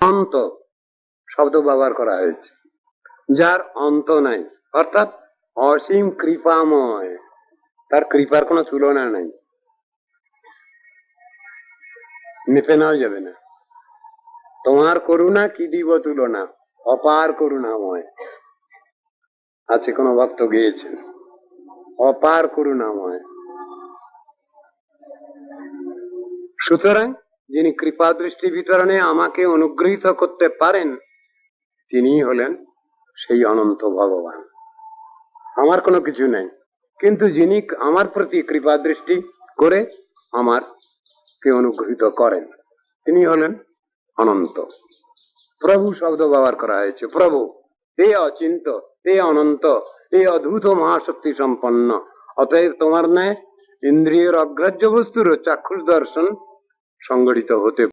অন্ত শব্দ ব্যবহার করা হয়েছে, যার অন্ত নাই, অর্থাৎ অসীম কৃপাময়, তার কৃপার কোনো তুলনা নাই, মেপে নেওয়া যাবে না। তোমার করুণা কি দিব তুলনা, অপার করুণাময়। আছে কোন ভক্ত গিয়েছেন, অপার করুণাময়। সুতরাং যিনি কৃপা দৃষ্টি বিতরণে আমাকে অনুগৃহীত করতে পারেন, তিনি হলেন সেই অনন্ত ভগবান। আমার কোনো কিছু নেই, কিন্তু যিনি আমার প্রতি কৃপা দৃষ্টি করে আমাকে অনুগৃহীত করেন, তিনি হলেন অনন্ত। প্রভু শব্দ ব্যবহার করা হয়েছে। প্রভু এ অচিন্ত, এ অনন্ত, এ অদ্ভুত মহাশক্তি সম্পন্ন। অতএব তোমার ন্যায় ইন্দ্রিয়ের অগ্রাহ্য বস্তুর চাক্ষুষ দর্শন সংগঠিত হতে